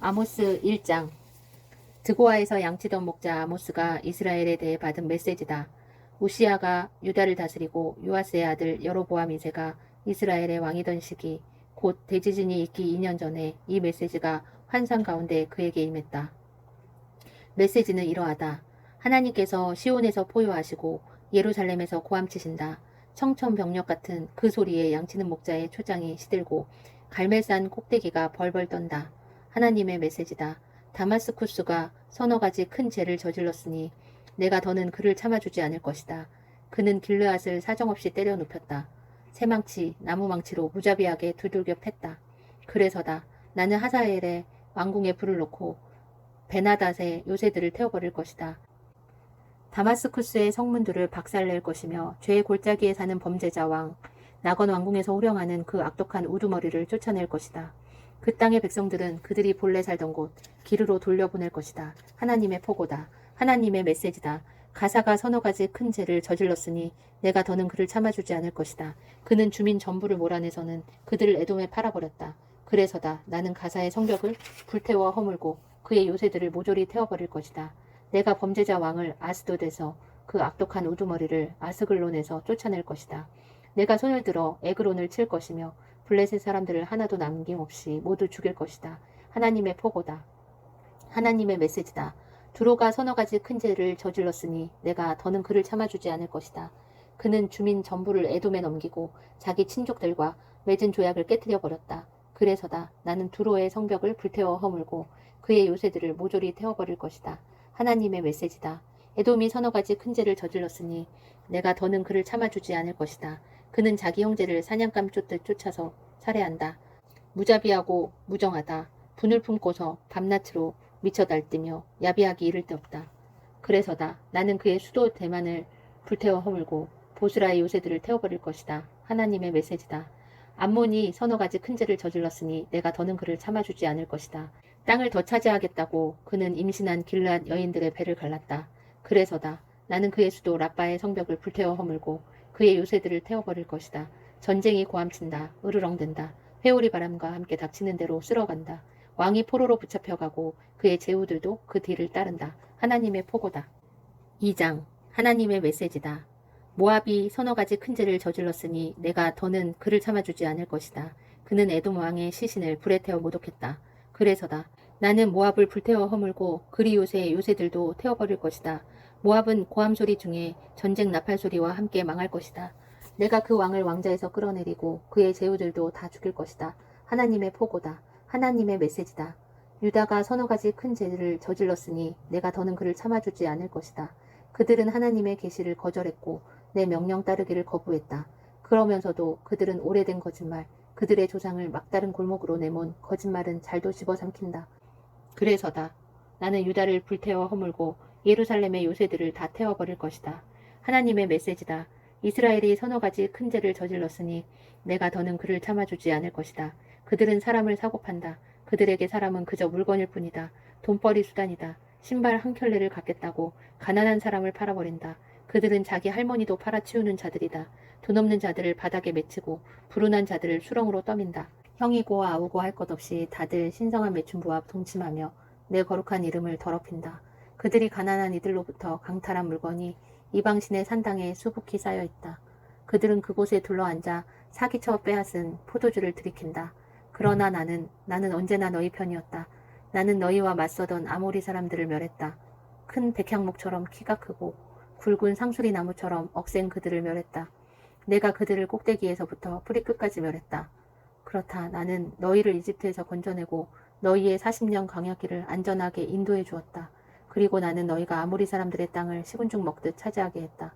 아모스 1장. 드고아에서 양치던 목자 아모스가 이스라엘에 대해 받은 메시지다. 우시아가 유다를 다스리고 요아스의 아들 여로보암 2세가 이스라엘의 왕이던 시기, 곧 대지진이 있기 2년 전에 이 메시지가 환상 가운데 그에게 임했다. 메시지는 이러하다. 하나님께서 시온에서 포효하시고 예루살렘에서 고함치신다. 청천벽력 같은 그 소리에 양치는 목자의 초장이 시들고 갈멜산 꼭대기가 벌벌 떤다. 하나님의 메시지다. 다마스쿠스가 서너 가지 큰 죄를 저질렀으니 내가 더는 그를 참아주지 않을 것이다. 그는 길르앗을 사정없이 때려 눕혔다. 새망치, 나무망치로 무자비하게 두들겨 팼다. 그래서다. 나는 하사엘의 왕궁에 불을 놓고 베나닷의 요새들을 태워버릴 것이다. 다마스쿠스의 성문들을 박살낼 것이며 죄의 골짜기에 사는 범죄자 왕, 나건 왕궁에서 호령하는 그 악독한 우두머리를 쫓아낼 것이다. 그 땅의 백성들은 그들이 본래 살던 곳 기르로 돌려보낼 것이다. 하나님의 포고다. 하나님의 메시지다. 가사가 서너 가지 큰 죄를 저질렀으니 내가 더는 그를 참아주지 않을 것이다. 그는 주민 전부를 몰아내서는 그들을 에돔에 팔아버렸다. 그래서다. 나는 가사의 성벽을 불태워 허물고 그의 요새들을 모조리 태워버릴 것이다. 내가 범죄자 왕을 아스돗에서 그 악독한 우두머리를 아스글론에서 쫓아낼 것이다. 내가 손을 들어 에그론을 칠 것이며 블레셋 사람들을 하나도 남김없이 모두 죽일 것이다. 하나님의 포고다. 하나님의 메시지다. 두로가 서너 가지 큰 죄를 저질렀으니 내가 더는 그를 참아주지 않을 것이다. 그는 주민 전부를 에돔에 넘기고 자기 친족들과 맺은 조약을 깨뜨려 버렸다. 그래서다. 나는 두로의 성벽을 불태워 허물고 그의 요새들을 모조리 태워버릴 것이다. 하나님의 메시지다. 에돔이 서너 가지 큰 죄를 저질렀으니 내가 더는 그를 참아주지 않을 것이다. 그는 자기 형제를 사냥감 쫓듯 쫓아서 살해한다. 무자비하고 무정하다. 분을 품고서 밤낮으로 미쳐 날뛰며 야비하기 이를 데 없다. 그래서다. 나는 그의 수도 대만을 불태워 허물고 보스라의 요새들을 태워버릴 것이다. 하나님의 메시지다. 암몬이 서너 가지 큰 죄를 저질렀으니 내가 더는 그를 참아주지 않을 것이다. 땅을 더 차지하겠다고 그는 임신한 길르앗 여인들의 배를 갈랐다. 그래서다. 나는 그의 수도 라빠의 성벽을 불태워 허물고 그의 요새들을 태워버릴 것이다. 전쟁이 고함친다. 으르렁댄다. 회오리 바람과 함께 닥치는 대로 쓸어간다. 왕이 포로로 붙잡혀가고 그의 제후들도 그 뒤를 따른다. 하나님의 포고다. 2장. 하나님의 메시지다. 모압이 서너 가지 큰 죄를 저질렀으니 내가 더는 그를 참아주지 않을 것이다. 그는 에돔 왕의 시신을 불에 태워 모독했다. 그래서다. 나는 모압을 불태워 허물고 그리 요새의 요새들도 태워버릴 것이다. 모압은 고함 소리 중에 전쟁 나팔 소리와 함께 망할 것이다. 내가 그 왕을 왕자에서 끌어내리고 그의 제후들도 다 죽일 것이다. 하나님의 포고다. 하나님의 메시지다. 유다가 서너 가지 큰 죄를 저질렀으니 내가 더는 그를 참아주지 않을 것이다. 그들은 하나님의 계시를 거절했고 내 명령 따르기를 거부했다. 그러면서도 그들은 오래된 거짓말, 그들의 조상을 막다른 골목으로 내몬 거짓말은 잘도 집어삼킨다. 그래서다. 나는 유다를 불태워 허물고 예루살렘의 요새들을 다 태워버릴 것이다. 하나님의 메시지다. 이스라엘이 서너 가지 큰 죄를 저질렀으니 내가 더는 그를 참아주지 않을 것이다. 그들은 사람을 사고판다. 그들에게 사람은 그저 물건일 뿐이다. 돈벌이 수단이다. 신발 한 켤레를 갖겠다고 가난한 사람을 팔아버린다. 그들은 자기 할머니도 팔아치우는 자들이다. 돈 없는 자들을 바닥에 맺히고 불운한 자들을 수렁으로 떠민다. 형이고 아우고 할 것 없이 다들 신성한 매춘부와 동침하며 내 거룩한 이름을 더럽힌다. 그들이 가난한 이들로부터 강탈한 물건이 이방신의 산당에 수북히 쌓여 있다. 그들은 그곳에 둘러앉아 사기쳐 빼앗은 포도주를 들이킨다. 그러나 나는 언제나 너희 편이었다. 나는 너희와 맞서던 아모리 사람들을 멸했다. 큰 백향목처럼 키가 크고 굵은 상수리 나무처럼 억센 그들을 멸했다. 내가 그들을 꼭대기에서부터 뿌리 끝까지 멸했다. 그렇다. 나는 너희를 이집트에서 건져내고 너희의 40년 광야길을 안전하게 인도해 주었다. 그리고 나는 너희가 아모리 사람들의 땅을 시군죽 먹듯 차지하게 했다.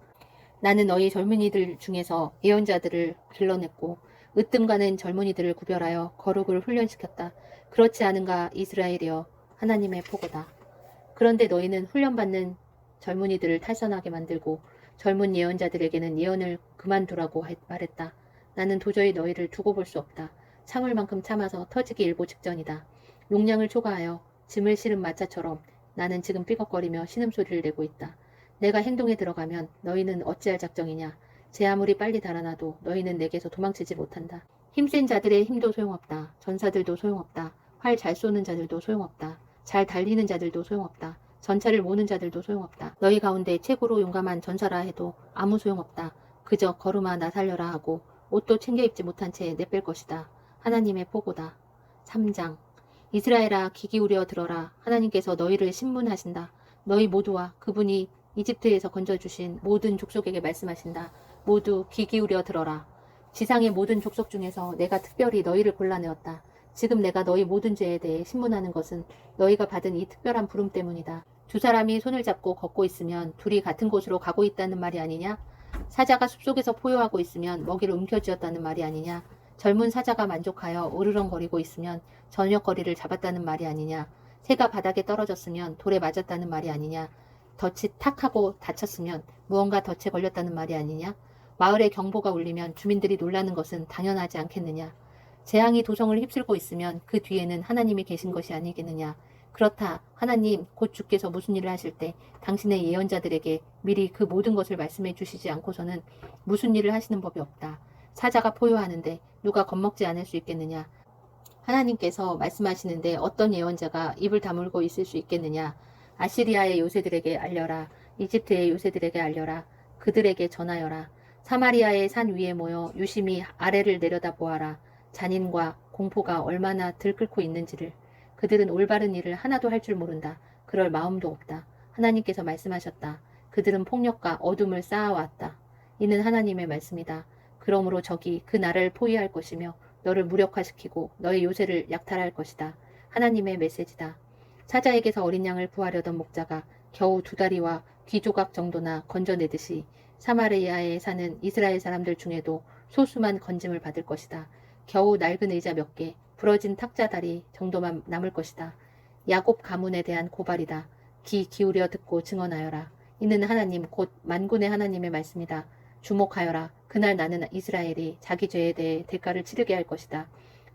나는 너희 젊은이들 중에서 예언자들을 길러냈고 으뜸가는 젊은이들을 구별하여 거룩을 훈련시켰다. 그렇지 않은가 이스라엘이여. 하나님의 포고다. 그런데 너희는 훈련받는 젊은이들을 탈선하게 만들고 젊은 예언자들에게는 예언을 그만두라고 말했다. 나는 도저히 너희를 두고 볼 수 없다. 참을 만큼 참아서 터지기 일보 직전이다. 용량을 초과하여 짐을 실은 마차처럼 나는 지금 삐걱거리며 신음소리를 내고 있다. 내가 행동에 들어가면 너희는 어찌할 작정이냐. 제 아무리 빨리 달아나도 너희는 내게서 도망치지 못한다. 힘센 자들의 힘도 소용없다. 전사들도 소용없다. 활 잘 쏘는 자들도 소용없다. 잘 달리는 자들도 소용없다. 전차를 모는 자들도 소용없다. 너희 가운데 최고로 용감한 전사라 해도 아무 소용없다. 그저 걸음아 나 살려라 하고 옷도 챙겨 입지 못한 채 내뺄 것이다. 하나님의 포고다. 3장 이스라엘아 귀 기울여 들어라. 하나님께서 너희를 신문하신다. 너희 모두와 그분이 이집트에서 건져주신 모든 족속에게 말씀하신다. 모두 귀 기울여 들어라. 지상의 모든 족속 중에서 내가 특별히 너희를 골라내었다. 지금 내가 너희 모든 죄에 대해 신문하는 것은 너희가 받은 이 특별한 부름 때문이다. 두 사람이 손을 잡고 걷고 있으면 둘이 같은 곳으로 가고 있다는 말이 아니냐? 사자가 숲속에서 포효하고 있으면 먹이를 움켜쥐었다는 말이 아니냐? 젊은 사자가 만족하여 으르렁거리고 있으면 저녁거리를 잡았다는 말이 아니냐? 새가 바닥에 떨어졌으면 돌에 맞았다는 말이 아니냐? 덫이 탁 하고 다쳤으면 무언가 덫에 걸렸다는 말이 아니냐? 마을에 경보가 울리면 주민들이 놀라는 것은 당연하지 않겠느냐? 재앙이 도성을 휩쓸고 있으면 그 뒤에는 하나님이 계신 것이 아니겠느냐? 그렇다. 하나님 곧 주께서 무슨 일을 하실 때 당신의 예언자들에게 미리 그 모든 것을 말씀해 주시지 않고서는 무슨 일을 하시는 법이 없다. 사자가 포효하는데 누가 겁먹지 않을 수 있겠느냐? 하나님께서 말씀하시는데 어떤 예언자가 입을 다물고 있을 수 있겠느냐? 아시리아의 요새들에게 알려라. 이집트의 요새들에게 알려라. 그들에게 전하여라. 사마리아의 산 위에 모여 유심히 아래를 내려다 보아라. 잔인과 공포가 얼마나 들끓고 있는지를. 그들은 올바른 일을 하나도 할 줄 모른다. 그럴 마음도 없다. 하나님께서 말씀하셨다. 그들은 폭력과 어둠을 쌓아왔다. 이는 하나님의 말씀이다. 그러므로 적이 그 나라를 포위할 것이며 너를 무력화시키고 너의 요새를 약탈할 것이다. 하나님의 메시지다. 사자에게서 어린 양을 구하려던 목자가 겨우 2다리와 귀 조각 정도나 건져내듯이 사마리아에 사는 이스라엘 사람들 중에도 소수만 건짐을 받을 것이다. 겨우 낡은 의자 몇 개, 부러진 탁자다리 정도만 남을 것이다. 야곱 가문에 대한 고발이다. 귀 기울여 듣고 증언하여라. 이는 하나님 곧 만군의 하나님의 말씀이다. 주목하여라. 그날 나는 이스라엘이 자기 죄에 대해 대가를 치르게 할 것이다.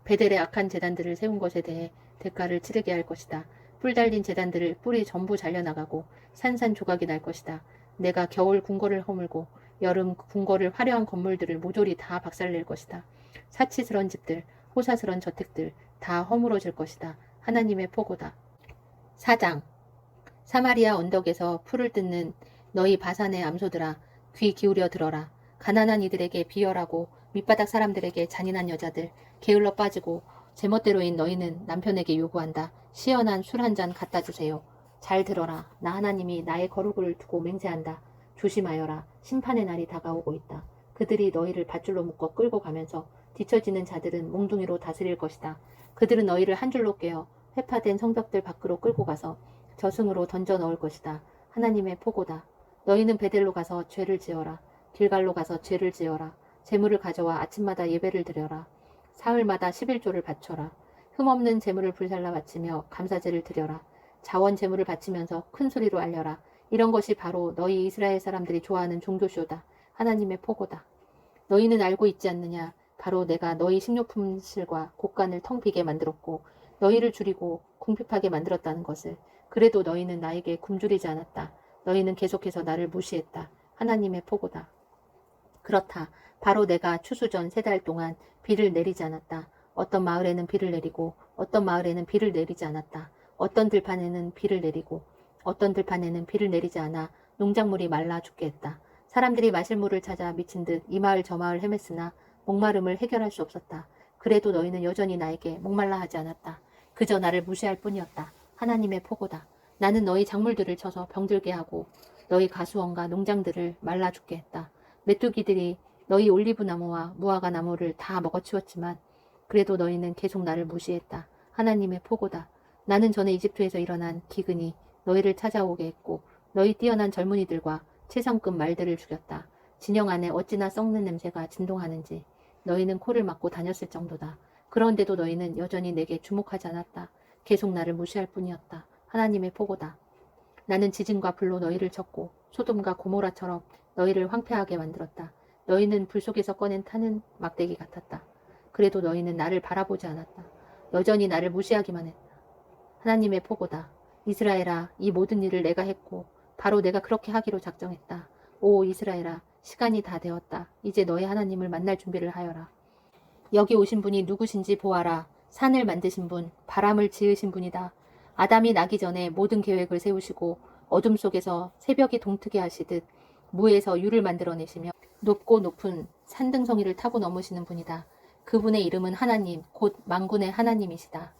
베델의 악한 제단들을 세운 것에 대해 대가를 치르게 할 것이다. 뿔 달린 제단들을 뿔이 전부 잘려나가고 산산조각이 날 것이다. 내가 겨울 궁궐을 허물고 여름 궁궐을 화려한 건물들을 모조리 다 박살낼 것이다. 사치스런 집들, 호사스런 저택들 다 허물어질 것이다. 하나님의 포고다. 4장 사마리아 언덕에서 풀을 뜯는 너희 바산의 암소들아 귀 기울여 들어라. 가난한 이들에게 비열하고 밑바닥 사람들에게 잔인한 여자들 게을러 빠지고 제멋대로인 너희는 남편에게 요구한다. 시원한 술 한 잔 갖다 주세요. 잘 들어라. 나 하나님이 나의 거룩을 두고 맹세한다. 조심하여라. 심판의 날이 다가오고 있다. 그들이 너희를 밧줄로 묶어 끌고 가면서 뒤처지는 자들은 몽둥이로 다스릴 것이다. 그들은 너희를 한 줄로 깨어 회파된 성벽들 밖으로 끌고 가서 저승으로 던져 넣을 것이다. 하나님의 포고다. 너희는 베델로 가서 죄를 지어라. 길갈로 가서 죄를 지어라. 재물을 가져와 아침마다 예배를 드려라. 사흘마다 11조를 바쳐라. 흠없는 재물을 불살라 바치며 감사제를 드려라. 자원 재물을 바치면서 큰 소리로 알려라. 이런 것이 바로 너희 이스라엘 사람들이 좋아하는 종교쇼다. 하나님의 포고다. 너희는 알고 있지 않느냐. 바로 내가 너희 식료품실과 곳간을 텅 비게 만들었고 너희를 줄이고 궁핍하게 만들었다는 것을. 그래도 너희는 나에게 굶주리지 않았다. 너희는 계속해서 나를 무시했다. 하나님의 포고다. 그렇다. 바로 내가 추수전 3달 동안 비를 내리지 않았다. 어떤 마을에는 비를 내리고 어떤 마을에는 비를 내리지 않았다. 어떤 들판에는 비를 내리고 어떤 들판에는 비를 내리지 않아 농작물이 말라 죽게 했다. 사람들이 마실 물을 찾아 미친 듯 이 마을 저 마을 헤맸으나 목마름을 해결할 수 없었다. 그래도 너희는 여전히 나에게 목말라 하지 않았다. 그저 나를 무시할 뿐이었다. 하나님의 포고다. 나는 너희 작물들을 쳐서 병들게 하고 너희 가수원과 농장들을 말라 죽게 했다. 메뚜기들이 너희 올리브 나무와 무화과 나무를 다 먹어치웠지만 그래도 너희는 계속 나를 무시했다. 하나님의 포고다. 나는 전에 이집트에서 일어난 기근이 너희를 찾아오게 했고 너희 뛰어난 젊은이들과 최상급 말들을 죽였다. 진영 안에 어찌나 썩는 냄새가 진동하는지 너희는 코를 막고 다녔을 정도다. 그런데도 너희는 여전히 내게 주목하지 않았다. 계속 나를 무시할 뿐이었다. 하나님의 포고다. 나는 지진과 불로 너희를 쳤고 소돔과 고모라처럼 너희를 황폐하게 만들었다. 너희는 불 속에서 꺼낸 타는 막대기 같았다. 그래도 너희는 나를 바라보지 않았다. 여전히 나를 무시하기만 했다. 하나님의 포고다. 이스라엘아, 이 모든 일을 내가 했고 바로 내가 그렇게 하기로 작정했다. 오 이스라엘아, 시간이 다 되었다. 이제 너희 하나님을 만날 준비를 하여라. 여기 오신 분이 누구신지 보아라. 산을 만드신 분, 바람을 지으신 분이다. 아담이 나기 전에 모든 계획을 세우시고 어둠 속에서 새벽이 동트게 하시듯 무에서 유를 만들어내시며 높고 높은 산등성이를 타고 넘으시는 분이다. 그분의 이름은 하나님, 곧 만군의 하나님이시다.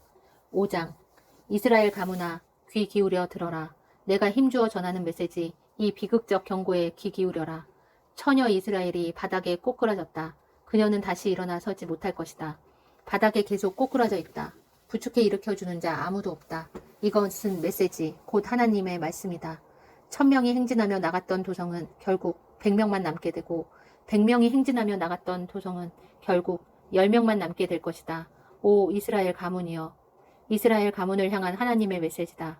5장. 이스라엘 가문아, 귀 기울여 들어라. 내가 힘주어 전하는 메시지, 이 비극적 경고에 귀 기울여라. 처녀 이스라엘이 바닥에 꼬꾸라졌다. 그녀는 다시 일어나 서지 못할 것이다. 바닥에 계속 꼬꾸라져 있다. 부축해 일으켜주는 자 아무도 없다. 이것은 메시지, 곧 하나님의 말씀이다. 1000명이 행진하며 나갔던 도성은 결국 100명만 남게 되고 100명이 행진하며 나갔던 도성은 결국 10명만 남게 될 것이다. 오 이스라엘 가문이여. 이스라엘 가문을 향한 하나님의 메시지다.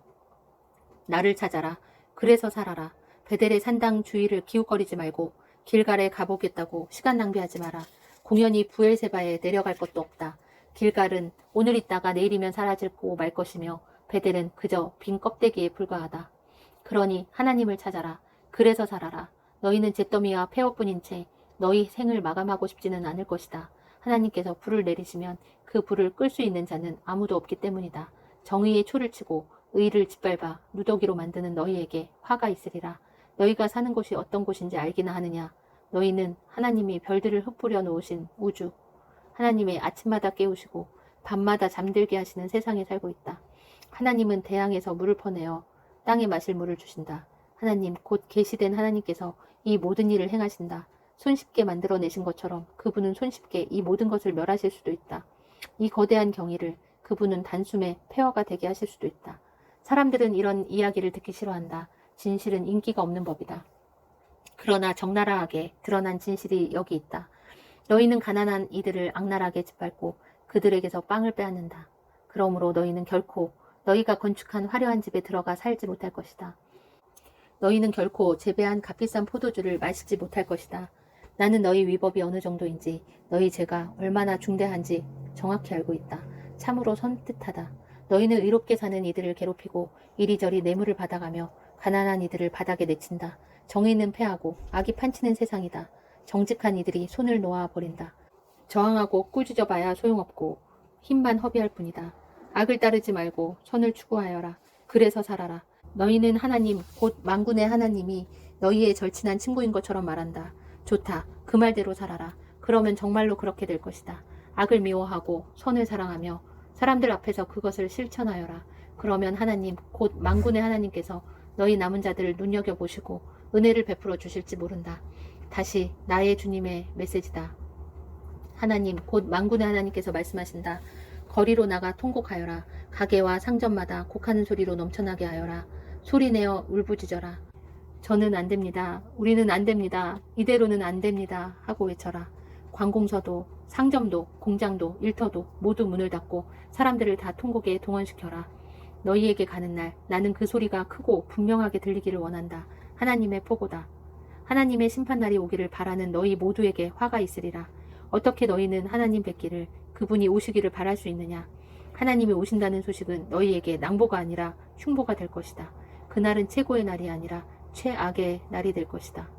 나를 찾아라. 그래서 살아라. 베델의 산당 주위를 기웃거리지 말고 길갈에 가보겠다고 시간 낭비하지 마라. 공연히 부엘세바에 내려갈 것도 없다. 길갈은 오늘 있다가 내일이면 사라지고 말 것이며 베델은 그저 빈 껍데기에 불과하다. 그러니 하나님을 찾아라. 그래서 살아라. 너희는 잿더미와 폐허뿐인 채 너희 생을 마감하고 싶지는 않을 것이다. 하나님께서 불을 내리시면 그 불을 끌 수 있는 자는 아무도 없기 때문이다. 정의의 초를 치고 의를 짓밟아 누더기로 만드는 너희에게 화가 있으리라. 너희가 사는 곳이 어떤 곳인지 알기나 하느냐. 너희는 하나님이 별들을 흩뿌려 놓으신 우주, 하나님의 아침마다 깨우시고 밤마다 잠들게 하시는 세상에 살고 있다. 하나님은 대양에서 물을 퍼내어 땅에 마실 물을 주신다. 하나님 곧 계시된 하나님께서 이 모든 일을 행하신다. 손쉽게 만들어내신 것처럼 그분은 손쉽게 이 모든 것을 멸하실 수도 있다. 이 거대한 경이를 그분은 단숨에 폐허가 되게 하실 수도 있다. 사람들은 이런 이야기를 듣기 싫어한다. 진실은 인기가 없는 법이다. 그러나 적나라하게 드러난 진실이 여기 있다. 너희는 가난한 이들을 악랄하게 짓밟고 그들에게서 빵을 빼앗는다. 그러므로 너희는 결코 너희가 건축한 화려한 집에 들어가 살지 못할 것이다. 너희는 결코 재배한 값비싼 포도주를 마시지 못할 것이다. 나는 너희 위법이 어느 정도인지 너희 죄가 얼마나 중대한지 정확히 알고 있다. 참으로 선뜻하다. 너희는 의롭게 사는 이들을 괴롭히고 이리저리 뇌물을 받아가며 가난한 이들을 바닥에 내친다. 정의는 패하고 악이 판치는 세상이다. 정직한 이들이 손을 놓아버린다. 저항하고 꾸짖어봐야 소용없고 힘만 허비할 뿐이다. 악을 따르지 말고 선을 추구하여라. 그래서 살아라. 너희는 하나님 곧 만군의 하나님이 너희의 절친한 친구인 것처럼 말한다. 좋다. 그 말대로 살아라. 그러면 정말로 그렇게 될 것이다. 악을 미워하고 선을 사랑하며 사람들 앞에서 그것을 실천하여라. 그러면 하나님 곧 만군의 하나님께서 너희 남은 자들을 눈여겨보시고 은혜를 베풀어 주실지 모른다. 다시 나의 주님의 메시지다. 하나님 곧 만군의 하나님께서 말씀하신다. 거리로 나가 통곡하여라. 가게와 상점마다 곡하는 소리로 넘쳐나게 하여라. 소리내어 울부짖어라. 저는 안 됩니다. 우리는 안 됩니다. 이대로는 안 됩니다. 하고 외쳐라. 관공서도 상점도 공장도 일터도 모두 문을 닫고 사람들을 다 통곡에 동원시켜라. 너희에게 가는 날 나는 그 소리가 크고 분명하게 들리기를 원한다. 하나님의 포고다. 하나님의 심판날이 오기를 바라는 너희 모두에게 화가 있으리라. 어떻게 너희는 하나님 뵙기를 그분이 오시기를 바랄 수 있느냐. 하나님이 오신다는 소식은 너희에게 낭보가 아니라 흉보가 될 것이다. 그날은 최고의 날이 아니라 최악의 날이 될 것이다.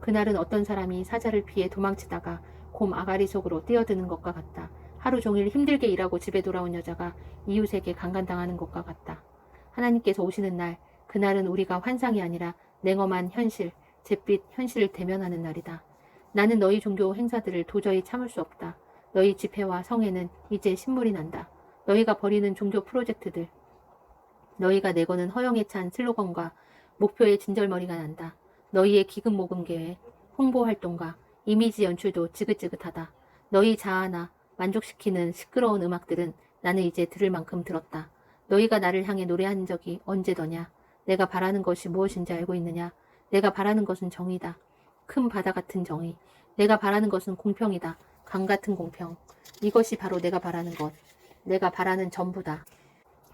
그날은 어떤 사람이 사자를 피해 도망치다가 곰 아가리 속으로 뛰어드는 것과 같다. 하루 종일 힘들게 일하고 집에 돌아온 여자가 이웃에게 강간당하는 것과 같다. 하나님께서 오시는 날, 그날은 우리가 환상이 아니라 냉엄한 현실, 잿빛 현실을 대면하는 날이다. 나는 너희 종교 행사들을 도저히 참을 수 없다. 너희 집회와 성회는 이제 신물이 난다. 너희가 벌이는 종교 프로젝트들, 너희가 내거는 허영에 찬 슬로건과 목표의 진절머리가 난다. 너희의 기금 모금 계획, 홍보 활동과 이미지 연출도 지긋지긋하다. 너희 자아나 만족시키는 시끄러운 음악들은 나는 이제 들을 만큼 들었다. 너희가 나를 향해 노래한 적이 언제더냐. 내가 바라는 것이 무엇인지 알고 있느냐. 내가 바라는 것은 정의다. 큰 바다 같은 정의. 내가 바라는 것은 공평이다. 강 같은 공평. 이것이 바로 내가 바라는 것. 내가 바라는 전부다.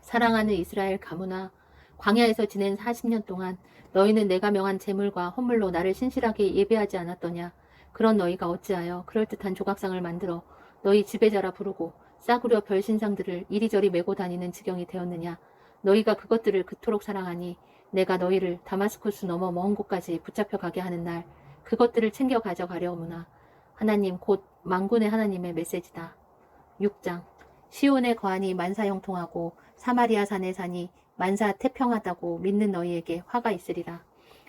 사랑하는 이스라엘 가문아, 광야에서 지낸 40년 동안 너희는 내가 명한 제물과 헌물로 나를 신실하게 예배하지 않았더냐. 그런 너희가 어찌하여 그럴듯한 조각상을 만들어 너희 지배자라 부르고 싸구려 별신상들을 이리저리 메고 다니는 지경이 되었느냐. 너희가 그것들을 그토록 사랑하니 내가 너희를 다마스쿠스 넘어 먼 곳까지 붙잡혀 가게 하는 날 그것들을 챙겨 가져가려무나. 하나님 곧 만군의 하나님의 메시지다. 6장. 시온에 거하니 만사 형통하고 사마리아 산에 사니 만사 태평하다고 믿는 너희에게 화가 있으리라.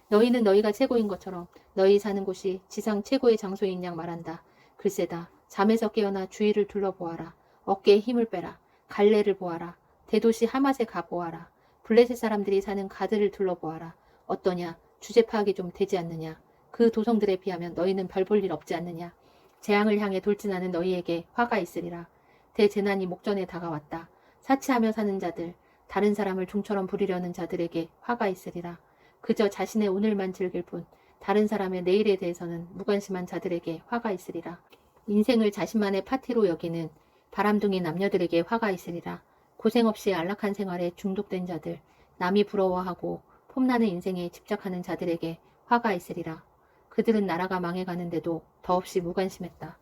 너희는 너희가 최고인 것처럼 너희 사는 곳이 지상 최고의 장소인 양 말한다. 글쎄다. 잠에서 깨어나 주위를 둘러보아라. 어깨에 힘을 빼라. 갈레를 보아라. 대도시 하맛에 가보아라. 블레셋 사람들이 사는 가드를 둘러보아라. 어떠냐? 주제 파악이 좀 되지 않느냐? 그 도성들에 비하면 너희는 별 볼 일 없지 않느냐? 재앙을 향해 돌진하는 너희에게 화가 있으리라. 대재난이 목전에 다가왔다. 사치하며 사는 자들, 다른 사람을 종처럼 부리려는 자들에게 화가 있으리라. 그저 자신의 오늘만 즐길 뿐 다른 사람의 내일에 대해서는 무관심한 자들에게 화가 있으리라. 인생을 자신만의 파티로 여기는 바람둥이 남녀들에게 화가 있으리라. 고생 없이 안락한 생활에 중독된 자들, 남이 부러워하고 폼나는 인생에 집착하는 자들에게 화가 있으리라. 그들은 나라가 망해가는데도 더없이 무관심했다.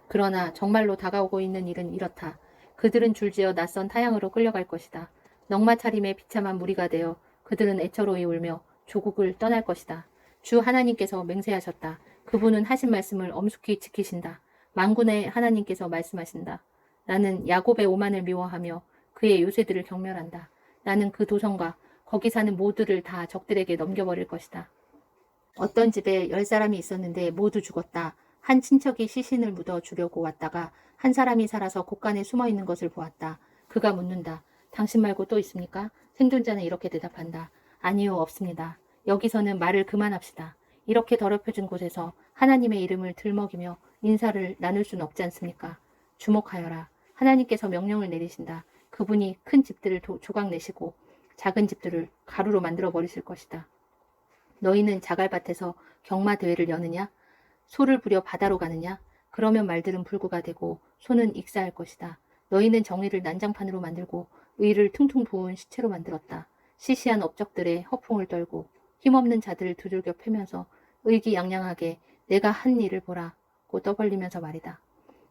그러나 정말로 다가오고 있는 일은 이렇다. 그들은 줄지어 낯선 타향으로 끌려갈 것이다. 넉마차림의 비참한 무리가 되어 그들은 애처로이 울며 조국을 떠날 것이다. 주 하나님께서 맹세하셨다. 그분은 하신 말씀을 엄숙히 지키신다. 만군의 하나님께서 말씀하신다. 나는 야곱의 오만을 미워하며 그의 요새들을 경멸한다. 나는 그 도성과 거기 사는 모두를 다 적들에게 넘겨버릴 것이다. 어떤 집에 10사람이 있었는데 모두 죽었다. 한 친척이 시신을 묻어 주려고 왔다가 한 사람이 살아서 곳간에 숨어 있는 것을 보았다. 그가 묻는다. 당신 말고 또 있습니까? 생존자는 이렇게 대답한다. 아니요, 없습니다. 여기서는 말을 그만합시다. 이렇게 더럽혀진 곳에서 하나님의 이름을 들먹이며 인사를 나눌 수는 없지 않습니까? 주목하여라. 하나님께서 명령을 내리신다. 그분이 큰 집들을 조각내시고 작은 집들을 가루로 만들어 버리실 것이다. 너희는 자갈밭에서 경마대회를 여느냐? 소를 부려 바다로 가느냐? 그러면 말들은 불구가 되고 소는 익사할 것이다. 너희는 정의를 난장판으로 만들고 의를 퉁퉁 부은 시체로 만들었다. 시시한 업적들의 허풍을 떨고 힘없는 자들을 두들겨 패면서 의기양양하게 내가 한 일을 보라고 떠벌리면서 말이다.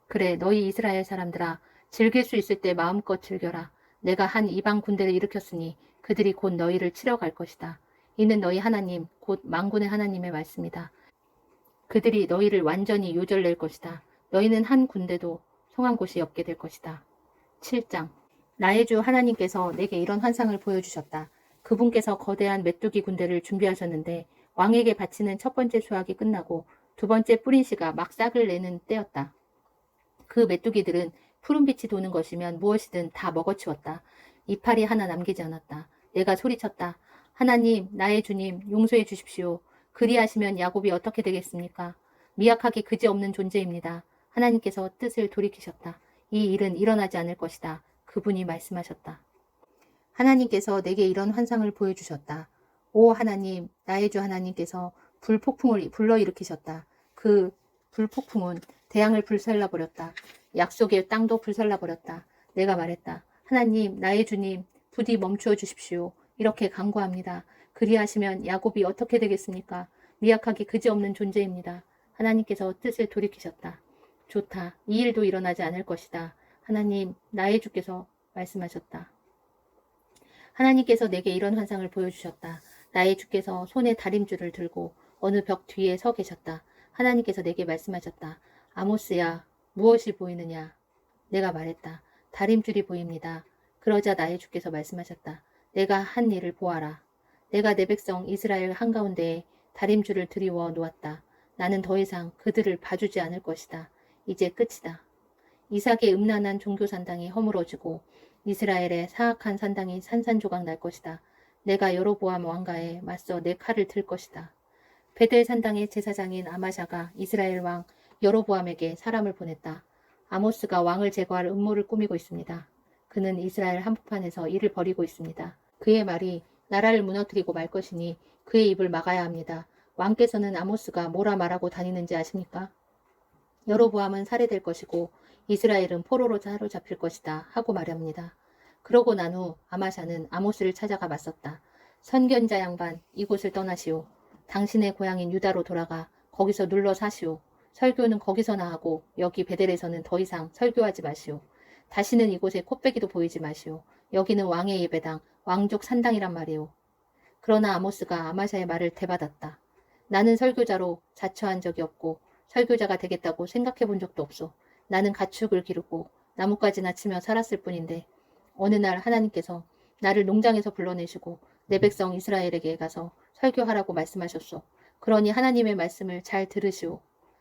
그래, 너희 이스라엘 사람들아, 즐길 수 있을 때 마음껏 즐겨라. 내가 한 이방 군대를 일으켰으니 그들이 곧 너희를 치러 갈 것이다. 이는 너희 하나님, 곧 만군의 하나님의 말씀이다. 그들이 너희를 완전히 요절낼 것이다. 너희는 한 군대도 성한 곳이 없게 될 것이다. 7장. 나의 주 하나님께서 내게 이런 환상을 보여주셨다. 그분께서 거대한 메뚜기 군대를 준비하셨는데 왕에게 바치는 첫 번째 수확이 끝나고 두 번째 뿌린 씨가 막 싹을 내는 때였다. 그 메뚜기들은 푸른빛이 도는 것이면 무엇이든 다 먹어치웠다. 이파리 하나 남기지 않았다. 내가 소리쳤다. 하나님, 나의 주님, 용서해 주십시오. 그리하시면 야곱이 어떻게 되겠습니까? 미약하기 그지없는 존재입니다. 하나님께서 뜻을 돌이키셨다. 이 일은 일어나지 않을 것이다. 그분이 말씀하셨다. 하나님께서 내게 이런 환상을 보여주셨다. 오 하나님, 나의 주 하나님께서 불폭풍을 불러일으키셨다. 그 불폭풍은 대양을 불살라버렸다. 약속의 땅도 불살라버렸다. 내가 말했다. 하나님, 나의 주님, 부디 멈추어 주십시오. 이렇게 간구합니다. 그리하시면 야곱이 어떻게 되겠습니까? 미약하기 그지없는 존재입니다. 하나님께서 뜻을 돌이키셨다. 좋다. 이 일도 일어나지 않을 것이다. 하나님, 나의 주께서 말씀하셨다. 하나님께서 내게 이런 환상을 보여주셨다. 나의 주께서 손에 다림줄을 들고 어느 벽 뒤에 서 계셨다. 하나님께서 내게 말씀하셨다. 아모스야, 무엇이 보이느냐? 내가 말했다. 다림줄이 보입니다. 그러자 나의 주께서 말씀하셨다. 내가 한 일을 보아라. 내가 내 백성 이스라엘 한가운데에 다림줄을 들이워 놓았다. 나는 더 이상 그들을 봐주지 않을 것이다. 이제 끝이다. 이삭의 음란한 종교 산당이 허물어지고 이스라엘의 사악한 산당이 산산조각 날 것이다. 내가 여로보암 왕가에 맞서 내 칼을 들 것이다. 베델 산당의 제사장인 아마샤가 이스라엘 왕 여로보암에게 사람을 보냈다. 아모스가 왕을 제거할 음모를 꾸미고 있습니다. 그는 이스라엘 한복판에서 일을 벌이고 있습니다. 그의 말이 나라를 무너뜨리고 말 것이니 그의 입을 막아야 합니다. 왕께서는 아모스가 뭐라 말하고 다니는지 아십니까? 여로보암은 살해될 것이고 이스라엘은 포로로 사로잡힐 것이다 하고 말합니다. 그러고 난 후 아마샤는 아모스를 찾아가 맞섰다. 선견자 양반, 이곳을 떠나시오. 당신의 고향인 유다로 돌아가 거기서 눌러 사시오. 설교는 거기서나 하고 여기 베델에서는 더 이상 설교하지 마시오. 다시는 이곳에 코빼기도 보이지 마시오. 여기는 왕의 예배당, 왕족 산당이란 말이오. 그러나 아모스가 아마샤의 말을 되받았다. 나는 설교자로 자처한 적이 없고 설교자가 되겠다고 생각해 본 적도 없소. 나는 가축을 기르고 나뭇가지나 치며 살았을 뿐인데 어느 날 하나님께서 나를 농장에서 불러내시고 내 백성 이스라엘에게 가서 설교하라고 말씀하셨소. 그러니 하나님의 말씀을 잘 들으시오.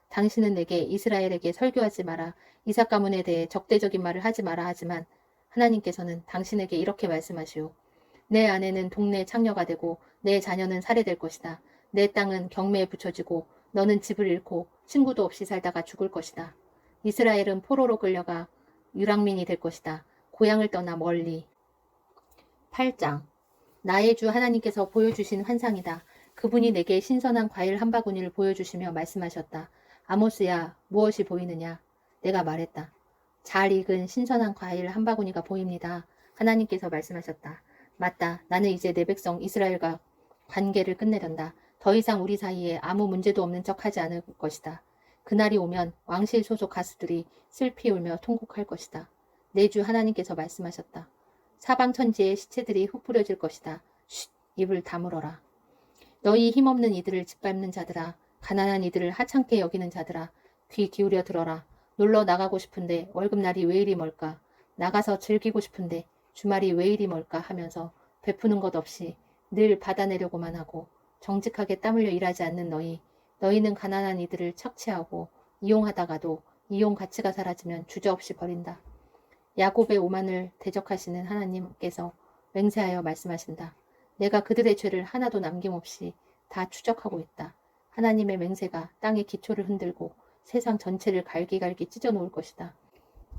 당신은 내게 이스라엘에게 설교하지 마라. 이삭 가문에 대해 적대적인 말을 하지 마라 하지만 하나님께서는 당신에게 이렇게 말씀하시오. 내 아내는 동네 창녀가 되고 내 자녀는 살해될 것이다. 내 땅은 경매에 붙여지고 너는 집을 잃고 친구도 없이 살다가 죽을 것이다. 이스라엘은 포로로 끌려가 유랑민이 될 것이다. 고향을 떠나 멀리. 8장. 나의 주 하나님께서 보여주신 환상이다. 그분이 내게 신선한 과일 한 바구니를 보여주시며 말씀하셨다. 아모스야, 무엇이 보이느냐? 내가 말했다. 잘 익은 신선한 과일 한 바구니가 보입니다. 하나님께서 말씀하셨다. 맞다. 나는 이제 내 백성 이스라엘과 관계를 끝내련다. 더 이상 우리 사이에 아무 문제도 없는 척하지 않을 것이다. 그날이 오면 왕실 소속 가수들이 슬피 울며 통곡할 것이다. 내 주 하나님께서 말씀하셨다. 사방 천지의 시체들이 흩뿌려질 것이다. 쉿, 입을 다물어라. 너희 힘없는 이들을 짓밟는 자들아, 가난한 이들을 하찮게 여기는 자들아, 귀 기울여 들어라. 놀러 나가고 싶은데 월급날이 왜 이리 멀까? 나가서 즐기고 싶은데 주말이 왜 이리 멀까 하면서 베푸는 것 없이 늘 받아내려고만 하고 정직하게 땀 흘려 일하지 않는 너희는 가난한 이들을 착취하고 이용하다가도 이용 가치가 사라지면 주저없이 버린다. 야곱의 오만을 대적하시는 하나님께서 맹세하여 말씀하신다. 내가 그들의 죄를 하나도 남김없이 다 추적하고 있다. 하나님의 맹세가 땅의 기초를 흔들고 세상 전체를 갈기갈기 찢어놓을 것이다.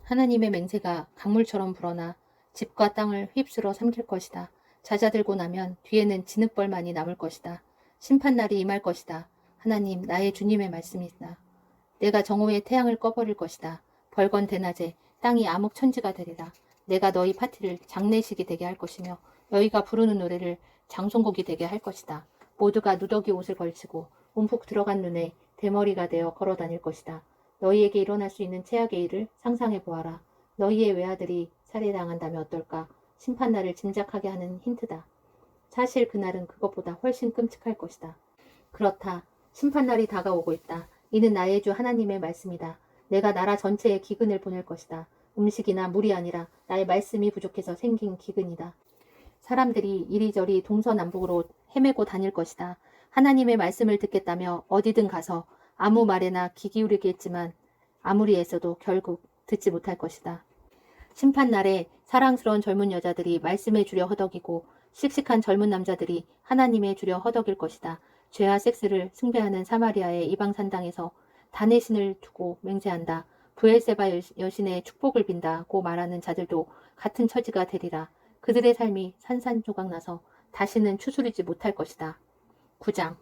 하나님의 맹세가 강물처럼 불어나 집과 땅을 휩쓸어 삼킬 것이다. 잦아들고 나면 뒤에는 진흙벌만이 남을 것이다. 심판날이 임할 것이다. 하나님, 나의 주님의 말씀이다. 내가 정오에 태양을 꺼버릴 것이다. 벌건 대낮에 땅이 암흑천지가 되리라. 내가 너희 파티를 장례식이 되게 할 것이며 너희가 부르는 노래를 장송곡이 되게 할 것이다. 모두가 누더기 옷을 걸치고 움푹 들어간 눈에 대머리가 되어 걸어 다닐 것이다. 너희에게 일어날 수 있는 최악의 일을 상상해 보아라. 너희의 외아들이 살해당한다면 어떨까? 심판날을 짐작하게 하는 힌트다. 사실 그날은 그것보다 훨씬 끔찍할 것이다. 그렇다. 심판날이 다가오고 있다. 이는 나의 주 하나님의 말씀이다. 내가 나라 전체에 기근을 보낼 것이다. 음식이나 물이 아니라 나의 말씀이 부족해서 생긴 기근이다. 사람들이 이리저리 동서남북으로 헤매고 다닐 것이다. 하나님의 말씀을 듣겠다며 어디든 가서 아무 말에나 귀 기울이겠지만 아무리 애써도 결국 듣지 못할 것이다. 심판날에 사랑스러운 젊은 여자들이 말씀에 주려 허덕이고 씩씩한 젊은 남자들이 하나님에 주려 허덕일 것이다. 죄와 섹스를 숭배하는 사마리아의 이방산당에서 단의 신을 두고 맹세한다. 브엘세바 여신의 축복을 빈다고 말하는 자들도 같은 처지가 되리라. 그들의 삶이 산산조각나서 다시는 추스리지 못할 것이다. 9장.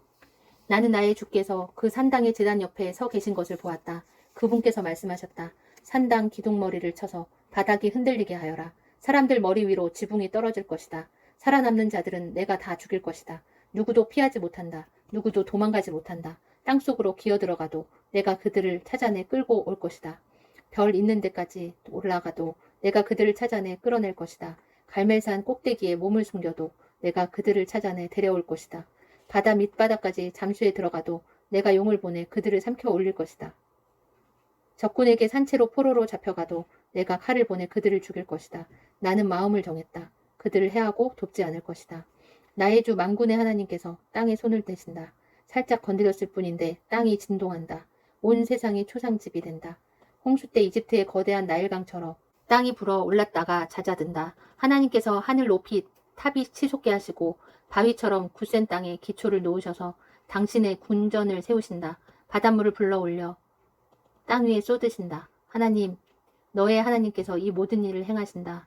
나는 나의 주께서 그 산당의 제단 옆에 서 계신 것을 보았다. 그분께서 말씀하셨다. 산당 기둥머리를 쳐서 바닥이 흔들리게 하여라. 사람들 머리 위로 지붕이 떨어질 것이다. 살아남는 자들은 내가 다 죽일 것이다. 누구도 피하지 못한다. 누구도 도망가지 못한다. 땅속으로 기어들어가도 내가 그들을 찾아내 끌고 올 것이다. 별 있는 데까지 올라가도 내가 그들을 찾아내 끌어낼 것이다. 갈멜산 꼭대기에 몸을 숨겨도 내가 그들을 찾아내 데려올 것이다. 바다 밑바닥까지 잠수에 들어가도 내가 용을 보내 그들을 삼켜 올릴 것이다. 적군에게 산채로 포로로 잡혀가도 내가 칼을 보내 그들을 죽일 것이다. 나는 마음을 정했다. 그들을 해하고 돕지 않을 것이다. 나의 주 만군의 하나님께서 땅에 손을 대신다. 살짝 건드렸을 뿐인데 땅이 진동한다. 온 세상이 초상집이 된다. 홍수 때 이집트의 거대한 나일강처럼 땅이 불어 올랐다가 잦아든다. 하나님께서 하늘 높이 탑이 치솟게 하시고 바위처럼 굳센 땅에 기초를 놓으셔서 당신의 군전을 세우신다. 바닷물을 불러 올려 땅 위에 쏟으신다. 하나님, 너의 하나님께서 이 모든 일을 행하신다.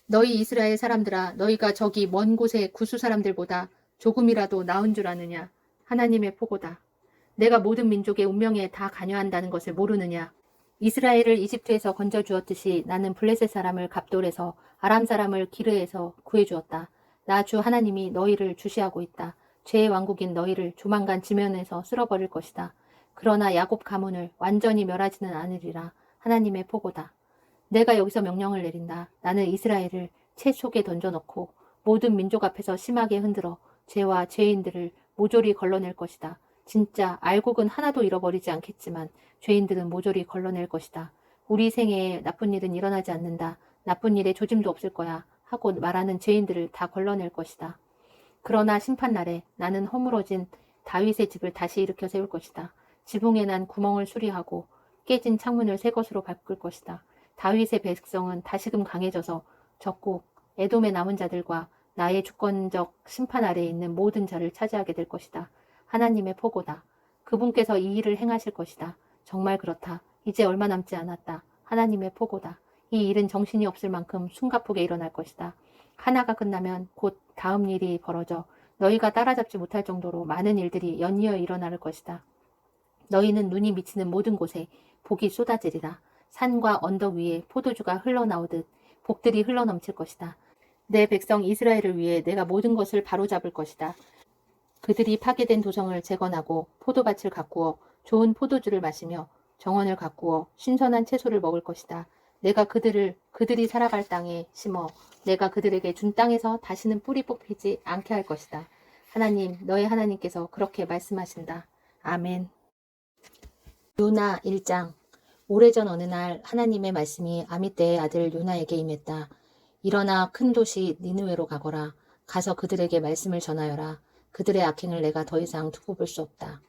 너희 이스라엘 사람들아, 너희가 저기 먼 곳의 구수 사람들보다 조금이라도 나은 줄 아느냐? 하나님의 포고다. 내가 모든 민족의 운명에 다 관여한다는 것을 모르느냐? 이스라엘을 이집트에서 건져주었듯이 나는 블레셋 사람을 갑돌에서 아람 사람을 기르에서 구해주었다. 나 주 하나님이 너희를 주시하고 있다. 죄의 왕국인 너희를 조만간 지면에서 쓸어버릴 것이다. 그러나 야곱 가문을 완전히 멸하지는 않으리라. 하나님의 포고다. 내가 여기서 명령을 내린다. 나는 이스라엘을 채 속에 던져넣고 모든 민족 앞에서 심하게 흔들어 죄와 죄인들을 모조리 걸러낼 것이다. 진짜 알곡은 하나도 잃어버리지 않겠지만 죄인들은 모조리 걸러낼 것이다. 우리 생애에 나쁜 일은 일어나지 않는다. 나쁜 일에 조짐도 없을 거야. 하고 말하는 죄인들을 다 걸러낼 것이다. 그러나 심판날에 나는 허물어진 다윗의 집을 다시 일으켜 세울 것이다. 지붕에 난 구멍을 수리하고 깨진 창문을 새 것으로 바꿀 것이다. 다윗의 백성은 다시금 강해져서 적국 에돔의 남은 자들과 나의 주권적 심판 아래에 있는 모든 자를 차지하게 될 것이다. 하나님의 포고다. 그분께서 이 일을 행하실 것이다. 정말 그렇다. 이제 얼마 남지 않았다. 하나님의 포고다. 이 일은 정신이 없을 만큼 숨가쁘게 일어날 것이다. 하나가 끝나면 곧 다음 일이 벌어져 너희가 따라잡지 못할 정도로 많은 일들이 연이어 일어날 것이다. 너희는 눈이 미치는 모든 곳에 복이 쏟아지리라. 산과 언덕 위에 포도주가 흘러나오듯 복들이 흘러넘칠 것이다. 내 백성 이스라엘을 위해 내가 모든 것을 바로잡을 것이다. 그들이 파괴된 도성을 재건하고 포도밭을 가꾸어 좋은 포도주를 마시며 정원을 가꾸어 신선한 채소를 먹을 것이다. 내가 그들이 살아갈 땅에 심어 내가 그들에게 준 땅에서 다시는 뿌리 뽑히지 않게 할 것이다. 하나님, 너의 하나님께서 그렇게 말씀하신다. 아멘. 요나 1장. 오래전 어느 날 하나님의 말씀이 아미떼의 아들 요나에게 임했다. 일어나 큰 도시 니느웨로 가거라. 가서 그들에게 말씀을 전하여라. 그들의 악행을 내가 더 이상 두고 볼 수 없다.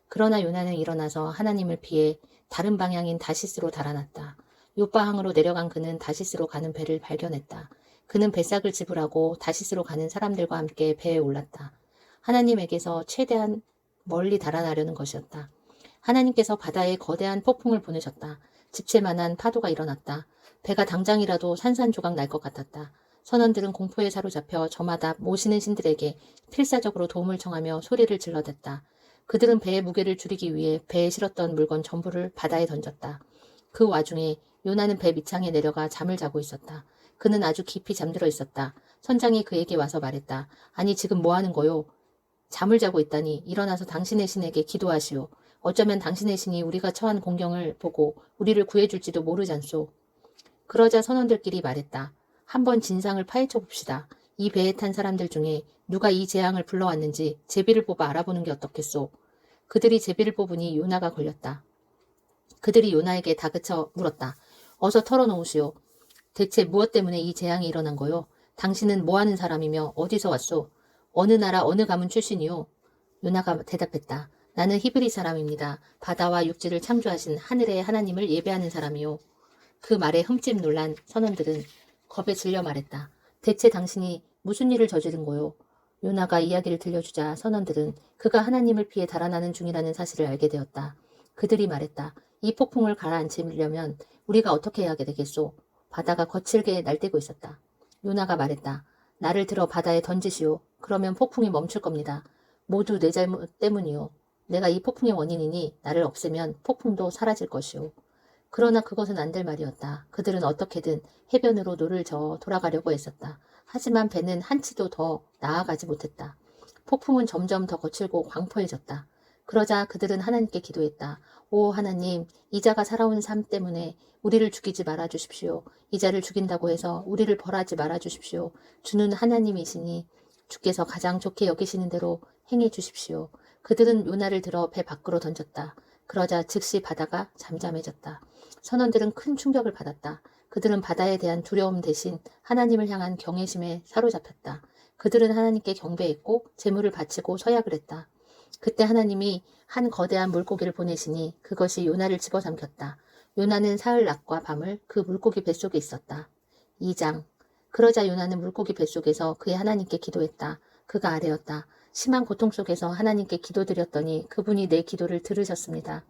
그러나 요나는 일어나서 하나님을 피해 다른 방향인 다시스로 달아났다. 요바항으로 내려간 그는 다시스로 가는 배를 발견했다. 그는 배삭을 지불하고 다시스로 가는 사람들과 함께 배에 올랐다. 하나님에게서 최대한 멀리 달아나려는 것이었다. 하나님께서 바다에 거대한 폭풍을 보내셨다. 집채만한 파도가 일어났다. 배가 당장이라도 산산조각 날 것 같았다. 선원들은 공포에 사로잡혀 저마다 모시는 신들에게 필사적으로 도움을 청하며 소리를 질러댔다. 그들은 배의 무게를 줄이기 위해 배에 실었던 물건 전부를 바다에 던졌다. 그 와중에 요나는 배 밑창에 내려가 잠을 자고 있었다. 그는 아주 깊이 잠들어 있었다. 선장이 그에게 와서 말했다. 아니 지금 뭐 하는 거요? 잠을 자고 있다니 일어나서 당신의 신에게 기도하시오. 어쩌면 당신의 신이 우리가 처한 공경을 보고 우리를 구해줄지도 모르잖소. 그러자 선원들끼리 말했다. 한번 진상을 파헤쳐 봅시다. 이 배에 탄 사람들 중에 누가 이 재앙을 불러왔는지 제비를 뽑아 알아보는 게 어떻겠소. 그들이 제비를 뽑으니 요나가 걸렸다. 그들이 요나에게 다그쳐 물었다. 어서 털어놓으시오. 대체 무엇 때문에 이 재앙이 일어난 거요? 당신은 뭐하는 사람이며 어디서 왔소? 어느 나라 어느 가문 출신이요? 요나가 대답했다. 나는 히브리 사람입니다. 바다와 육지를 창조하신 하늘의 하나님을 예배하는 사람이요. 그 말에 흠집 놀란 선원들은 겁에 질려 말했다. 대체 당신이 무슨 일을 저지른 거요? 요나가 이야기를 들려주자 선원들은 그가 하나님을 피해 달아나는 중이라는 사실을 알게 되었다. 그들이 말했다. 이 폭풍을 가라앉히려면 우리가 어떻게 해야 되겠소? 바다가 거칠게 날뛰고 있었다. 요나가 말했다. 나를 들어 바다에 던지시오. 그러면 폭풍이 멈출 겁니다. 모두 내 잘못 때문이요. 내가 이 폭풍의 원인이니 나를 없애면 폭풍도 사라질 것이오. 그러나 그것은 안 될 말이었다. 그들은 어떻게든 해변으로 노를 저어 돌아가려고 했었다. 하지만 배는 한치도 더 나아가지 못했다. 폭풍은 점점 더 거칠고 광포해졌다. 그러자 그들은 하나님께 기도했다. 오 하나님, 이 자가 살아온 삶 때문에 우리를 죽이지 말아 주십시오. 이 자를 죽인다고 해서 우리를 벌하지 말아 주십시오. 주는 하나님이시니 주께서 가장 좋게 여기시는 대로 행해 주십시오. 그들은 요나를 들어 배 밖으로 던졌다. 그러자 즉시 바다가 잠잠해졌다. 선원들은 큰 충격을 받았다. 그들은 바다에 대한 두려움 대신 하나님을 향한 경외심에 사로잡혔다. 그들은 하나님께 경배했고 제물을 바치고 서약을 했다. 그때 하나님이 한 거대한 물고기를 보내시니 그것이 요나를 집어삼켰다. 요나는 사흘 낮과 밤을 그 물고기 뱃속에 있었다. 2장. 그러자 요나는 물고기 뱃속에서 그의 하나님께 기도했다. 그가 아뢰었다. 심한 고통 속에서 하나님께 기도드렸더니 그분이 내 기도를 들으셨습니다.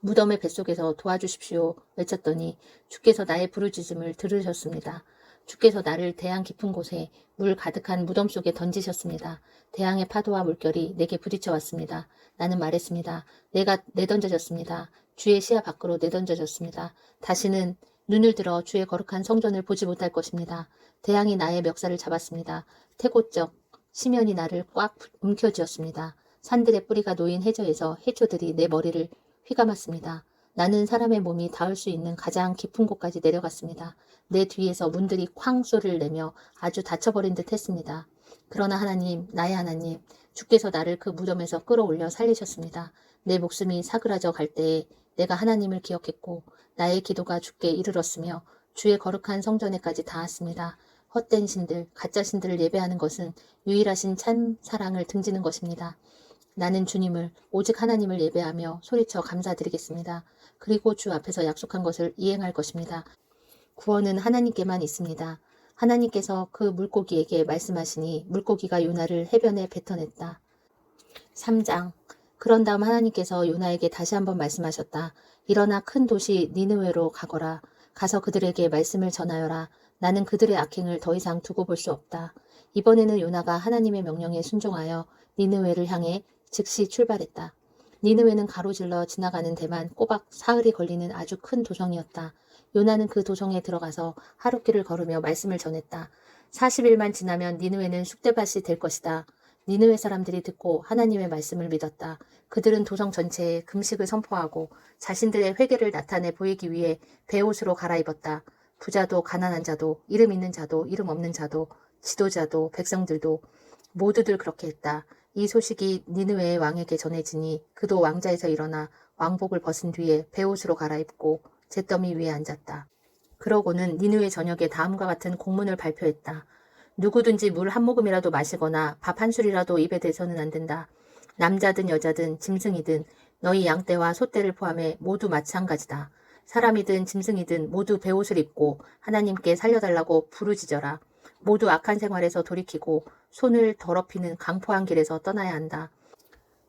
무덤의 뱃속에서 도와주십시오 외쳤더니 주께서 나의 부르짖음을 들으셨습니다. 주께서 나를 대양 깊은 곳에 물 가득한 무덤 속에 던지셨습니다. 대양의 파도와 물결이 내게 부딪혀 왔습니다. 나는 말했습니다. 내가 내던져졌습니다. 주의 시야 밖으로 내던져졌습니다. 다시는 눈을 들어 주의 거룩한 성전을 보지 못할 것입니다. 대양이 나의 멱살을 잡았습니다. 태고적 심연이 나를 꽉 움켜쥐었습니다. 산들의 뿌리가 놓인 해저에서 해초들이 내 머리를 휘감았습니다. 나는 사람의 몸이 닿을 수 있는 가장 깊은 곳까지 내려갔습니다. 내 뒤에서 문들이 쾅 소리를 내며 아주 닫혀버린 듯 했습니다. 그러나 하나님, 나의 하나님, 주께서 나를 그 무덤에서 끌어올려 살리셨습니다. 내 목숨이 사그라져 갈 때에 내가 하나님을 기억했고 나의 기도가 주께 이르렀으며 주의 거룩한 성전에까지 닿았습니다. 헛된 신들, 가짜 신들을 예배하는 것은 유일하신 참 사랑을 등지는 것입니다. 나는 주님을 오직 하나님을 예배하며 소리쳐 감사드리겠습니다. 그리고 주 앞에서 약속한 것을 이행할 것입니다. 구원은 하나님께만 있습니다. 하나님께서 그 물고기에게 말씀하시니 물고기가 요나를 해변에 뱉어냈다. 3장. 그런 다음 하나님께서 요나에게 다시 한번 말씀하셨다. 일어나 큰 도시 니느웨로 가거라. 가서 그들에게 말씀을 전하여라. 나는 그들의 악행을 더 이상 두고 볼 수 없다. 이번에는 요나가 하나님의 명령에 순종하여 니느웨를 향해 즉시 출발했다. 니느웨는 가로질러 지나가는 데만 꼬박 사흘이 걸리는 아주 큰 도성이었다. 요나는 그 도성에 들어가서 하룻길을 걸으며 말씀을 전했다. 40일만 지나면 니느웨는 쑥대밭이 될 것이다. 니느웨 사람들이 듣고 하나님의 말씀을 믿었다. 그들은 도성 전체에 금식을 선포하고 자신들의 회개를 나타내 보이기 위해 베옷으로 갈아입었다. 부자도 가난한 자도 이름 있는 자도 이름 없는 자도 지도자도 백성들도 모두들 그렇게 했다. 이 소식이 니느웨의 왕에게 전해지니 그도 왕자에서 일어나 왕복을 벗은 뒤에 베옷으로 갈아입고 잿더미 위에 앉았다. 그러고는 니느웨 전역에 다음과 같은 공문을 발표했다. 누구든지 물 한 모금이라도 마시거나 밥 한 술이라도 입에 대서는 안 된다. 남자든 여자든 짐승이든 너희 양떼와 소떼를 포함해 모두 마찬가지다. 사람이든 짐승이든 모두 베옷을 입고 하나님께 살려달라고 부르짖어라. 모두 악한 생활에서 돌이키고 손을 더럽히는 강포한 길에서 떠나야 한다.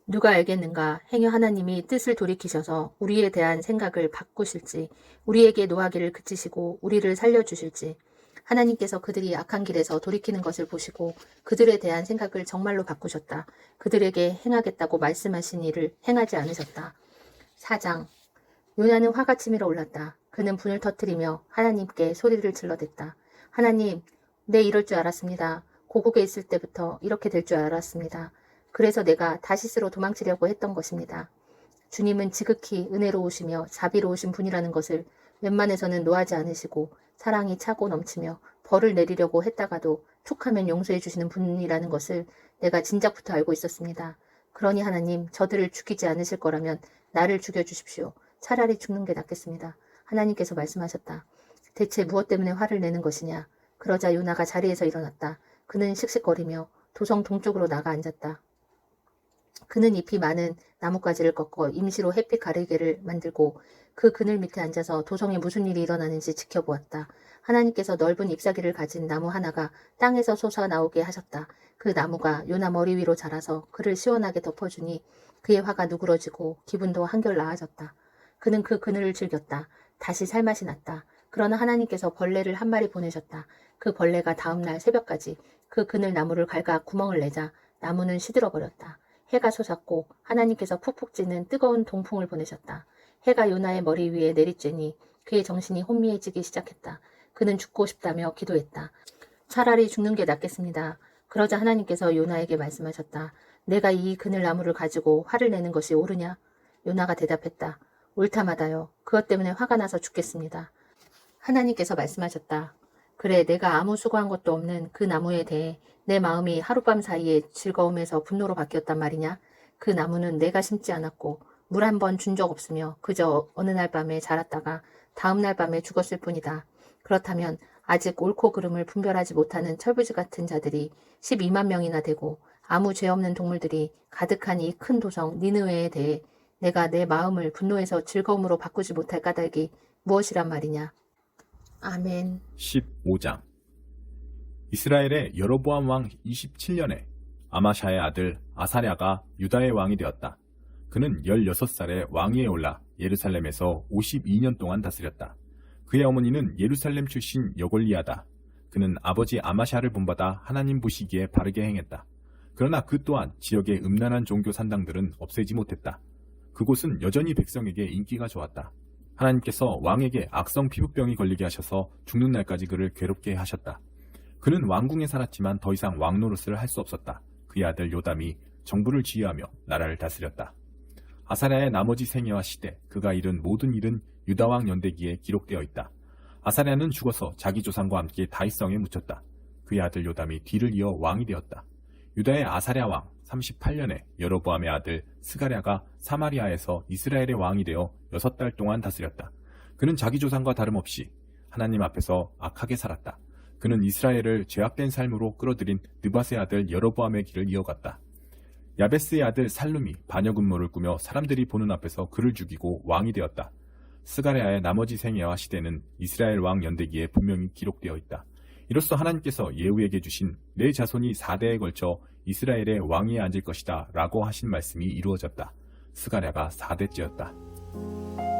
누가 알겠는가? 행여 하나님이 뜻을 돌이키셔서 우리에 대한 생각을 바꾸실지, 우리에게 노하기를 그치시고 우리를 살려주실지. 하나님께서 그들이 악한 길에서 돌이키는 것을 보시고 그들에 대한 생각을 정말로 바꾸셨다. 그들에게 행하겠다고 말씀하신 일을 행하지 않으셨다. 4장. 요나는 화가 치밀어 올랐다. 그는 분을 터뜨리며 하나님께 소리를 질러댔다. 하나님, 내 이럴 줄 알았습니다. 고국에 있을 때부터 이렇게 될 줄 알았습니다. 그래서 내가 다시스로 도망치려고 했던 것입니다. 주님은 지극히 은혜로우시며 자비로우신 분이라는 것을 웬만해서는 노하지 않으시고 사랑이 차고 넘치며 벌을 내리려고 했다가도 툭하면 용서해 주시는 분이라는 것을 내가 진작부터 알고 있었습니다. 그러니 하나님, 저들을 죽이지 않으실 거라면 나를 죽여주십시오. 차라리 죽는 게 낫겠습니다. 하나님께서 말씀하셨다. 대체 무엇 때문에 화를 내는 것이냐? 그러자 요나가 자리에서 일어났다. 그는 씩씩거리며 도성 동쪽으로 나가 앉았다. 그는 잎이 많은 나뭇가지를 꺾어 임시로 햇빛 가리개를 만들고 그 그늘 밑에 앉아서 도성에 무슨 일이 일어나는지 지켜보았다. 하나님께서 넓은 잎사귀를 가진 나무 하나가 땅에서 솟아나오게 하셨다. 그 나무가 요나 머리 위로 자라서 그를 시원하게 덮어주니 그의 화가 누그러지고 기분도 한결 나아졌다. 그는 그 그늘을 즐겼다. 다시 살맛이 났다. 그러나 하나님께서 벌레를 한 마리 보내셨다. 그 벌레가 다음날 새벽까지 그 그늘 나무를 갉아 구멍을 내자 나무는 시들어버렸다. 해가 솟았고 하나님께서 푹푹 찌는 뜨거운 동풍을 보내셨다. 해가 요나의 머리 위에 내리쬐니 그의 정신이 혼미해지기 시작했다. 그는 죽고 싶다며 기도했다. 차라리 죽는 게 낫겠습니다. 그러자 하나님께서 요나에게 말씀하셨다. 내가 이 그늘나무를 가지고 화를 내는 것이 옳으냐? 요나가 대답했다. 옳다마다요. 그것 때문에 화가 나서 죽겠습니다. 하나님께서 말씀하셨다. 그래, 내가 아무 수고한 것도 없는 그 나무에 대해 내 마음이 하룻밤 사이에 즐거움에서 분노로 바뀌었단 말이냐? 그 나무는 내가 심지 않았고 물 한 번 준 적 없으며 그저 어느 날 밤에 자랐다가 다음 날 밤에 죽었을 뿐이다. 그렇다면 아직 옳고 그름을 분별하지 못하는 철부지 같은 자들이 12만 명이나 되고 아무 죄 없는 동물들이 가득한 이 큰 도성 니느웨에 대해 내가 내 마음을 분노에서 즐거움으로 바꾸지 못할 까닭이 무엇이란 말이냐? 아멘. 15장. 이스라엘의 여로보암 왕 27년에 아마샤의 아들 아사랴가 유다의 왕이 되었다. 그는 16살에 왕위에 올라 예루살렘에서 52년 동안 다스렸다. 그의 어머니는 예루살렘 출신 여골리아다. 그는 아버지 아마샤를 본받아 하나님 보시기에 바르게 행했다. 그러나 그 또한 지역의 음란한 종교 산당들은 없애지 못했다. 그곳은 여전히 백성에게 인기가 좋았다. 하나님께서 왕에게 악성 피부병이 걸리게 하셔서 죽는 날까지 그를 괴롭게 하셨다. 그는 왕궁에 살았지만 더 이상 왕 노릇을 할 수 없었다. 그의 아들 요담이 정부를 지휘하며 나라를 다스렸다. 아사랴의 나머지 생애와 시대, 그가 이룬 모든 일은 유다왕 연대기에 기록되어 있다. 아사랴는 죽어서 자기 조상과 함께 다윗성에 묻혔다. 그의 아들 요담이 뒤를 이어 왕이 되었다. 유다의 아사랴 왕 38년에 여로보암의 아들 스가랴가 사마리아에서 이스라엘의 왕이 되어 6달 동안 다스렸다. 그는 자기 조상과 다름없이 하나님 앞에서 악하게 살았다. 그는 이스라엘을 죄악된 삶으로 끌어들인 느밧의 아들 여로보암의 길을 이어갔다. 야베스의 아들 살룸이 반역 음모를 꾸며 사람들이 보는 앞에서 그를 죽이고 왕이 되었다. 스가랴의 나머지 생애와 시대는 이스라엘 왕 연대기에 분명히 기록되어 있다. 이로써 하나님께서 예후에게 주신 내 자손이 4대에 걸쳐 이스라엘의 왕위에 앉을 것이다 라고 하신 말씀이 이루어졌다. 스가랴가 4대째였다.